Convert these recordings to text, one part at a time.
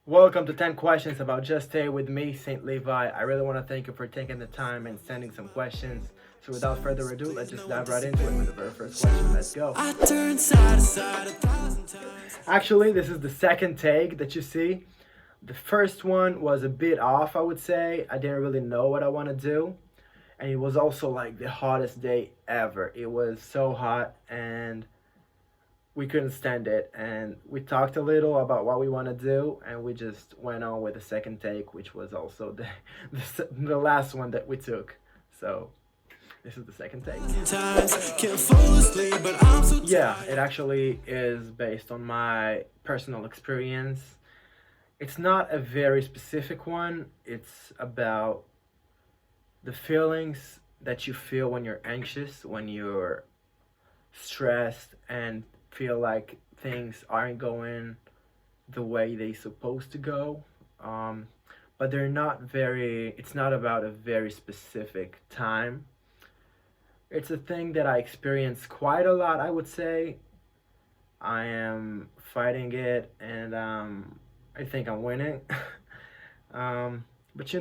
Welcome to 10 Questions About Just Stay with me, St. Levi. I really want to thank you for taking the time and sending some questions. So without further ado, let's just dive right into it with the very first question. Let's go. I turn side to side 1,000 times. Actually, this is the second take that you see. The first one was a bit off, I would say. I didn't really know what I want to do. And it was also like the hottest day ever. It was so hot and we couldn't stand it, and we talked a little about what we want to do, and we just went on with the second take, which was also the last one that we took. So this is the second take. Yeah, it actually is based on my personal experience. It's not a very specific one. It's about the feelings that you feel when you're anxious, when you're stressed and feel like things aren't going the way they supposed to go. Um, but they're not very, it's not about a very specific time. It's a thing that I experience quite a lot, I would say. I am fighting it, and I think I'm winning. But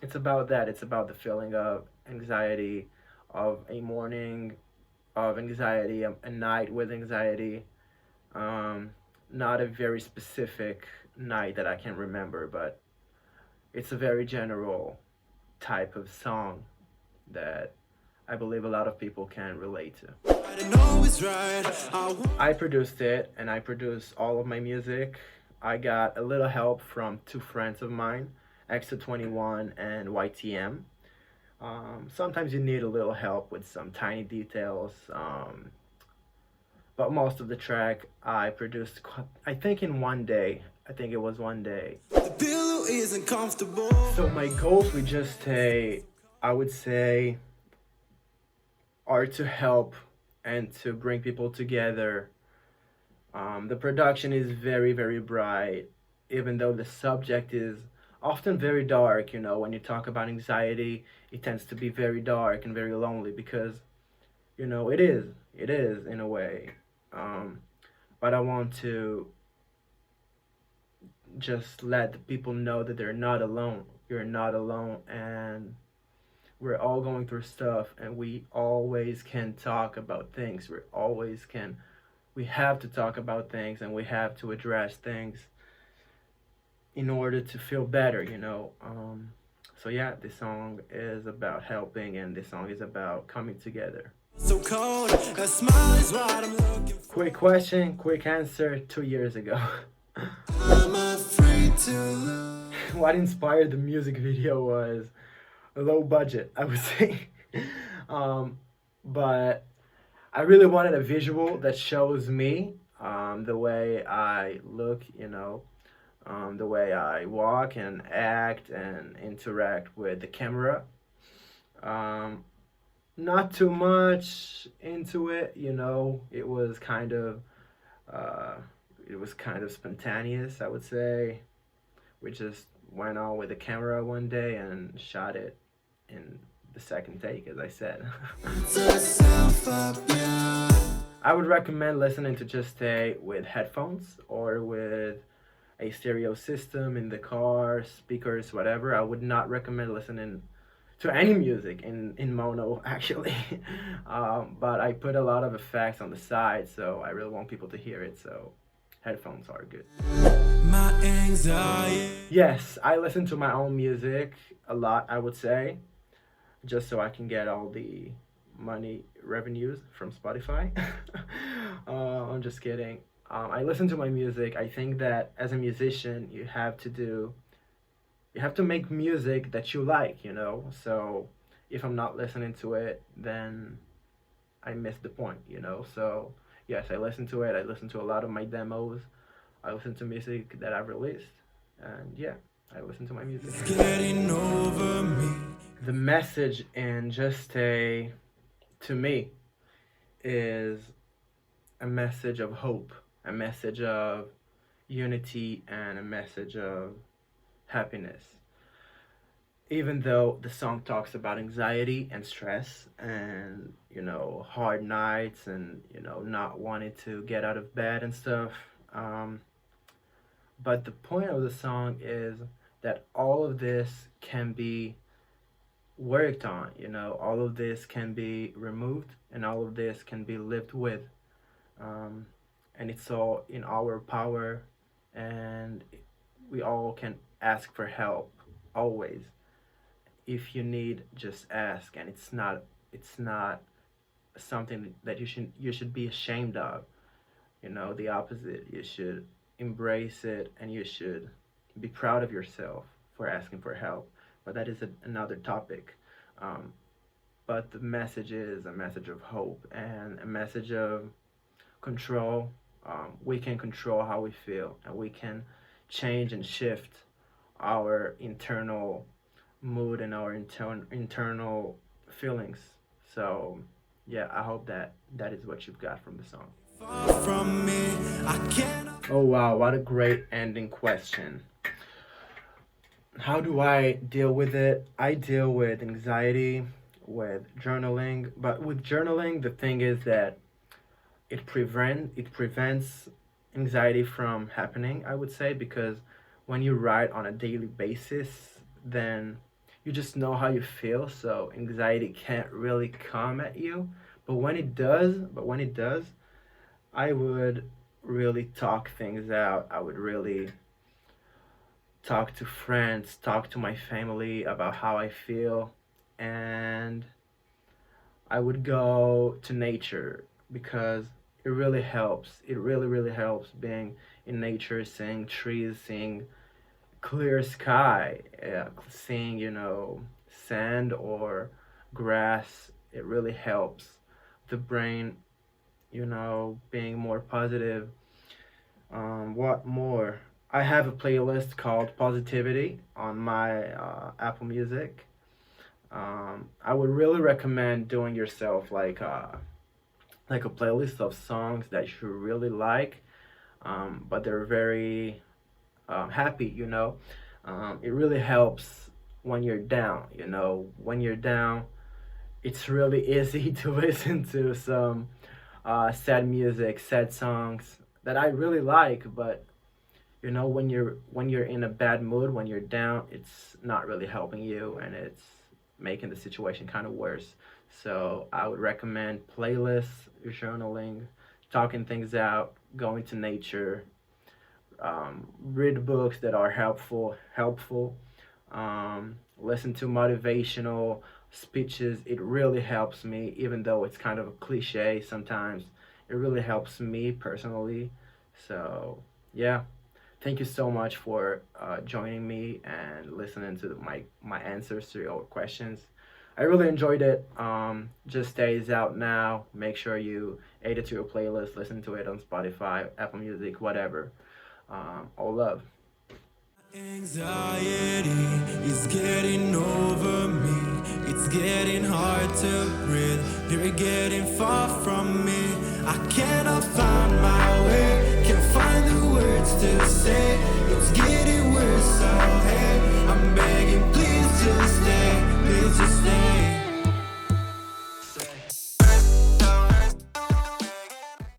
it's about that. It's about the feeling of anxiety, of a morning of anxiety, a night with anxiety. Um, Not a very specific night that I can remember, but it's a very general type of song that I believe a lot of people can relate to. I produced it, and I produce all of my music. I got a little help from two friends of mine, X21 and YTM. Sometimes you need a little help with some tiny details, but most of the track I produced, I think in one day. I think it was one day. The pillow isn't comfortable. So my goals with Just Stay, I would say, are to help and to bring people together. The production is very, very bright, even though the subject is often very dark. When you talk about anxiety, it tends to be very dark and very lonely because, it is in a way. But I want to just let the people know that they're not alone. You're not alone, and we're all going through stuff, and we always can talk about things. We have to talk about things, and we have to address things in order to feel better. So yeah, this song is about helping, and this song is about coming together. So cold, a smile is what I'm looking for. Quick question, quick answer. 2 years ago. I'm afraid to lose. What inspired the music video was a low budget, I would say. But I really wanted a visual that shows me, the way I look, the way I walk and act and interact with the camera. Not too much into it. Uh, it was kind of spontaneous, I would say. We just went on with the camera one day and shot it in the second take, as I said. I would recommend listening to Just Stay with headphones or with a stereo system in the car, speakers, whatever. I would not recommend listening to any music in mono, actually. But I put a lot of effects on the side, so I really want people to hear it, so headphones are good. My anxiety. Yes, I listen to my own music a lot, I would say, just so I can get all the money revenues from Spotify. I'm just kidding. I listen to my music. I think that as a musician, you have to make music that you like. So if I'm not listening to it, then I miss the point. So yes, I listen to it. I listen to a lot of my demos. I listen to music that I've released, and yeah, I listen to my music. It's getting over me. The message in Just Stay, to me, is a message of hope, a message of unity, and a message of happiness. Even though the song talks about anxiety and stress and, hard nights and, not wanting to get out of bed and stuff, But the point of the song is that all of this can be worked on, all of this can be removed and all of this can be lived with. Um, and it's all in our power, and we all can ask for help always. If you need, just ask, and it's not something that you should be ashamed of. The opposite. You should embrace it, and you should be proud of yourself for asking for help. But that is another topic. Um, but the message is a message of hope and a message of control. We can control how we feel, and we can change and shift our internal mood and our internal feelings. So, yeah, I hope that is what you've got from the song. From me, oh wow, what a great ending question. How do I deal with it? I deal with anxiety with journaling, but with journaling, the thing is that it prevents anxiety from happening, I would say, because when you write on a daily basis, then you just know how you feel, so anxiety can't really come at you. But when it does, I would really talk things out. I would really talk to friends, talk to my family about how I feel, and I would go to nature because it really helps. It really, really helps being in nature, seeing trees, seeing clear sky, seeing, sand or grass. It really helps the brain, being more positive. What more? I have a playlist called Positivity on my Apple Music. I would really recommend doing yourself like a playlist of songs that you really like, but they're very happy. It really helps when you're down. When you're down, it's really easy to listen to some sad music, sad songs that I really like, but when you're in a bad mood, when you're down, it's not really helping you, and it's making the situation kind of worse. So I would recommend playlists, journaling, talking things out, going to nature, read books that are helpful. Listen to motivational speeches. It really helps me, even though it's kind of a cliche sometimes. It really helps me personally. So yeah, thank you so much for joining me and listening to my answers to your questions. I really enjoyed it. Just stays out now. Make sure you add it to your playlist. Listen to it on Spotify, Apple Music, whatever. All love. Anxiety is getting over me. It's getting hard to breathe. You're getting far from me. I cannot find my way. Can't find the words to say. It's getting